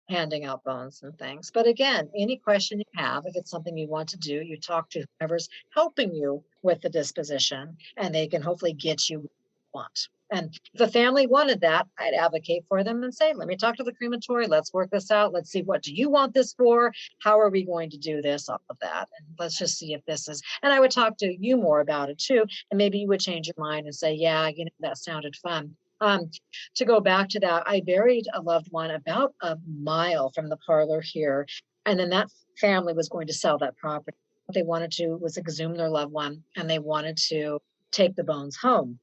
handing out bones and things. But again, any question you have, if it's something you want to do, you talk to whoever's helping you with the disposition, and they can hopefully get you what you want. And if the family wanted that, I'd advocate for them and say, let me talk to the crematory. Let's work this out. Let's see, what do you want this for? How are we going to do this? All of that. And let's just see if this is, and I would talk to you more about it too. And maybe you would change your mind and say, yeah, that sounded fun. To go back to that, I buried a loved one about a mile from the parlor here. And then that family was going to sell that property. What they wanted to was exhume their loved one, and they wanted to take the bones home.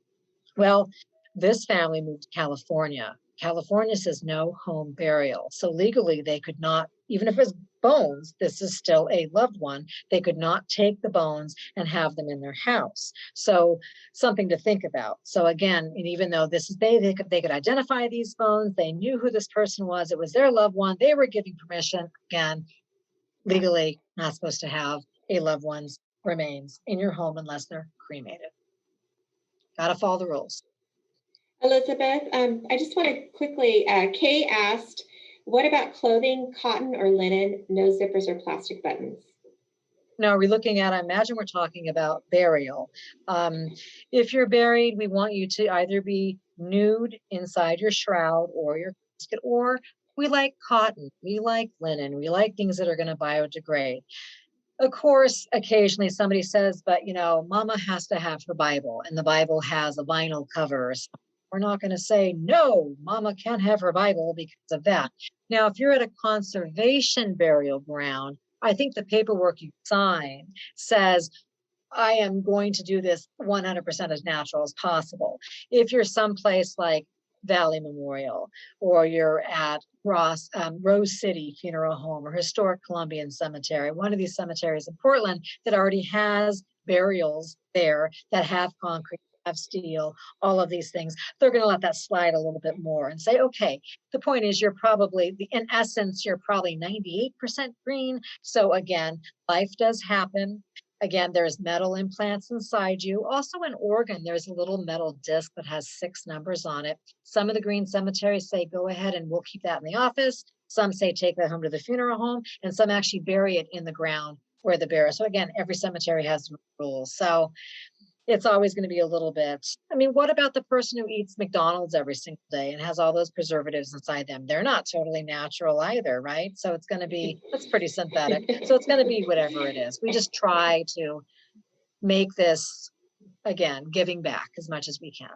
Well, this family moved to California. California says no home burial. So legally, they could not, even if it's bones, this is still a loved one, they could not take the bones and have them in their house. So something to think about. So again, and even though this is they could identify these bones, they knew who this person was, it was their loved one, they were giving permission. Again, legally not supposed to have a loved one's remains in your home unless they're cremated. Gotta follow the rules. Elizabeth, I just want to quickly, Kay asked, what about clothing, cotton or linen, no zippers or plastic buttons? Now, are we looking at, I imagine we're talking about burial. If you're buried, we want you to either be nude inside your shroud or your casket, or we like cotton, we like linen, we like things that are going to biodegrade. Of course, occasionally somebody says, but Mama has to have her Bible, and the Bible has a vinyl cover or something. We're not going to say, no, Mama can't have her Bible because of that. Now, if you're at a conservation burial ground, I think the paperwork you sign says, I am going to do this 100% as natural as possible. If you're someplace like Valley Memorial, or you're at Rose City Funeral Home or Historic Columbian Cemetery, one of these cemeteries in Portland that already has burials there that have concrete, have steel, all of these things, they're going to let that slide a little bit more and say, okay, the point is you're probably, in essence, you're probably 98% green. So again, life does happen. Again, there's metal implants inside you. Also in Oregon, there's a little metal disc that has 6 numbers on it. Some of the green cemeteries say, go ahead and we'll keep that in the office. Some say take that home to the funeral home, and some actually bury it in the ground where the burial. So again, every cemetery has rules. So it's always going to be a little bit, I mean, what about the person who eats McDonald's every single day and has all those preservatives inside them? They're not totally natural either, right? So it's going to be, that's pretty synthetic. So it's going to be whatever it is. We just try to make this, again, giving back as much as we can.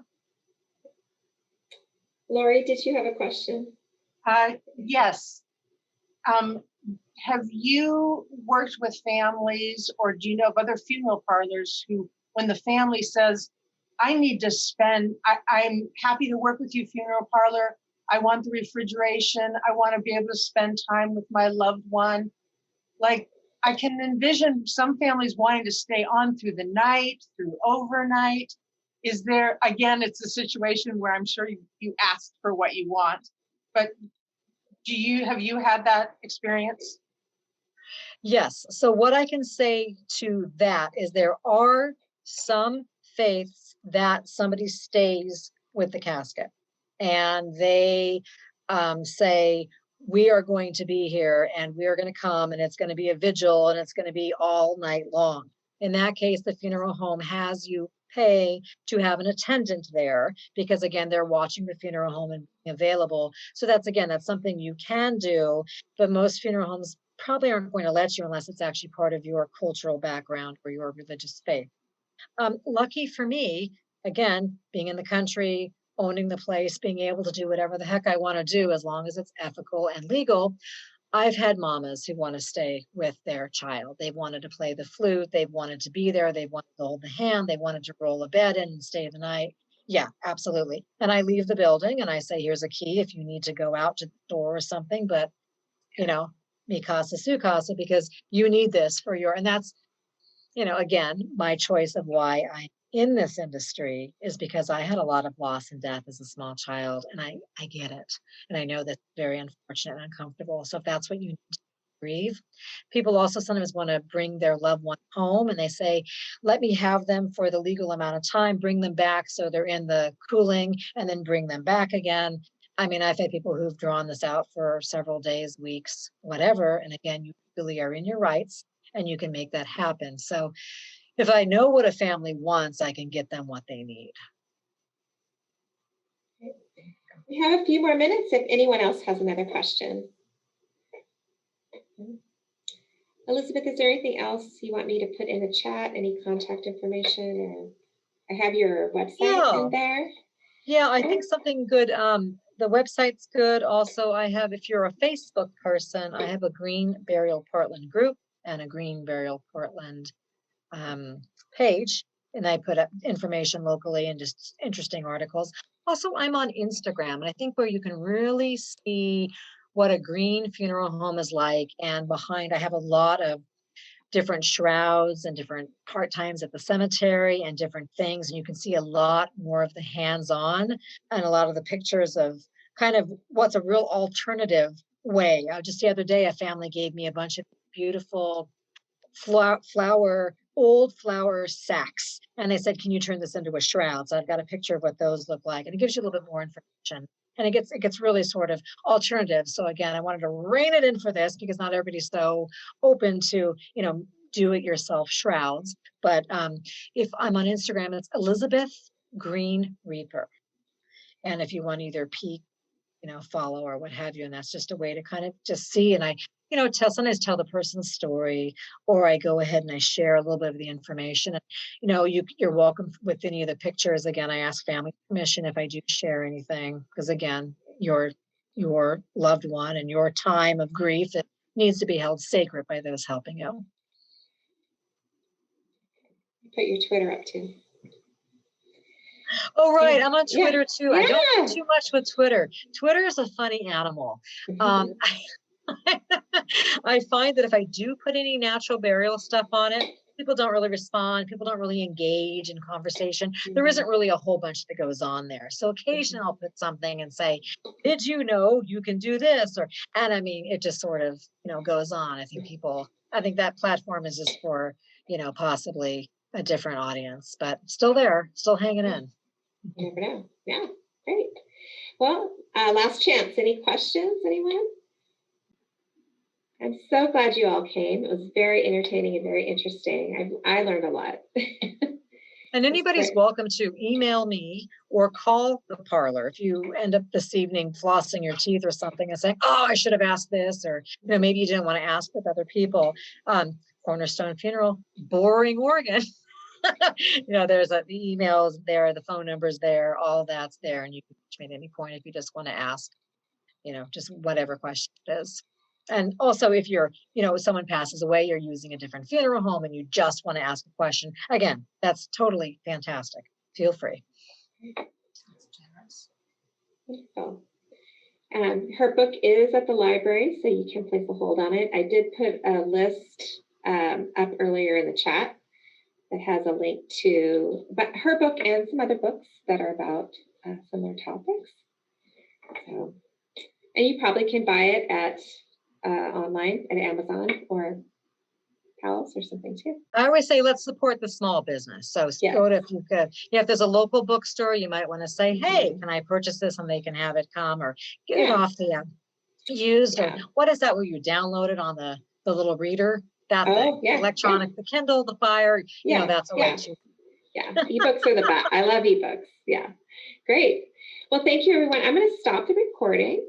Lori, did you have a question? Yes. Have you worked with families, or do you know of other funeral parlors who, when the family says, I need to spend, I'm happy to work with you, funeral parlor, I want the refrigeration, I want to be able to spend time with my loved one. Like, I can envision some families wanting to stay on through the night, through overnight. Is there, again, it's a situation where I'm sure you asked for what you want, but Have you had that experience? Yes. So what I can say to that is there are some faiths that somebody stays with the casket and they say, we are going to be here and we are going to come and it's going to be a vigil and it's going to be all night long. In that case, the funeral home has you pay to have an attendant there because again, they're watching the funeral home and being available. So that's something you can do, but most funeral homes probably aren't going to let you unless it's actually part of your cultural background or your religious faith. Lucky for me, again, being in the country, owning the place, being able to do whatever the heck I want to do as long as it's ethical and legal. I've had mamas who want to stay with their child. They wanted to play the flute. They wanted to be there. They wanted to hold the hand. They wanted to roll a bed in and stay the night. Yeah, absolutely. And I leave the building and I say, here's a key if you need to go out to the store or something. But, mi casa, su casa, because you need this for and that's, again, my choice of why I'm in this industry is because I had a lot of loss and death as a small child, and I get it. And I know that's very unfortunate and uncomfortable. So if that's what you need to grieve, people also sometimes want to bring their loved one home and they say, let me have them for the legal amount of time, bring them back so they're in the cooling and then bring them back again. I mean, I've had people who've drawn this out for several days, weeks, whatever. And again, you really are in your rights and you can make that happen. So if I know what a family wants, I can get them what they need. We have a few more minutes if anyone else has another question. Elizabeth, is there anything else you want me to put in the chat? Any contact information? Or I have your website in there. Yeah, I think something good. The website's good. Also, I have, if you're a Facebook person, I have a Green Burial Portland group and a Green Burial Portland page. And I put up information locally and just interesting articles. Also, I'm on Instagram, and I think where you can really see what a green funeral home is like. And behind, I have a lot of different shrouds and different part times at the cemetery and different things. And you can see a lot more of the hands-on and a lot of the pictures of kind of what's a real alternative way. Just the other day, a family gave me a bunch of beautiful old flower sacks. And they said, can you turn this into a shroud? So I've got a picture of what those look like. And it gives you a little bit more information. And it gets really sort of alternative. So again, I wanted to rein it in for this because not everybody's so open to, do it yourself shrouds. But if I'm on Instagram, it's Elizabeth Green Reaper. And if you want to either peek, follow or what have you, and that's just a way to kind of just see. And I, sometimes tell the person's story, or I go ahead and I share a little bit of the information. And, you're welcome with any of the pictures. Again, I ask family permission if I do share anything, because again, your loved one and your time of grief, it needs to be held sacred by those helping you. Put your Twitter up too. Oh, right. I'm on Twitter too. Yeah. I don't do too much with Twitter. Twitter is a funny animal. I find that if I do put any natural burial stuff on it, people don't really respond. People don't really engage in conversation. There isn't really a whole bunch that goes on there. So occasionally I'll put something and say, did you know you can do this? And I mean, it just sort of, goes on. I think that platform is just for, possibly a different audience, but still there, still hanging in. You never know. Yeah, great. Well, last chance. Any questions, anyone? I'm so glad you all came. It was very entertaining and very interesting. I learned a lot. And anybody's welcome to email me or call the parlor if you end up this evening flossing your teeth or something and saying, oh, I should have asked this, or maybe you didn't want to ask with other people. Cornerstone Funeral, Boring, Oregon. There's the emails there, the phone numbers there, all that's there, and you can reach me at any point if you just want to ask, just whatever question it is. And also, if you're, someone passes away, you're using a different funeral home and you just want to ask a question, again, that's totally fantastic. Feel free. That's generous. Wonderful. Her book is at the library, so you can place a hold on it. I did put a list up earlier in the chat that has a link to her book and some other books that are about similar topics. So, And you probably can buy it at online at Amazon or Palace or something too. I always say, let's support the small business. So Yes. go to, if you could, if there's a local bookstore, you might want to say, hey, Mhm. can I purchase this? And they can have it come, or get it Yeah. off the used, Yeah. or what is that where you download it on the little reader? That Oh, thing, yeah, electronic, the Kindle, the Fire, Yeah. that's a way Yeah. to. Yeah. Ebooks are the best. I love ebooks. Yeah. Great. Well, thank you, everyone. I'm going to stop the recording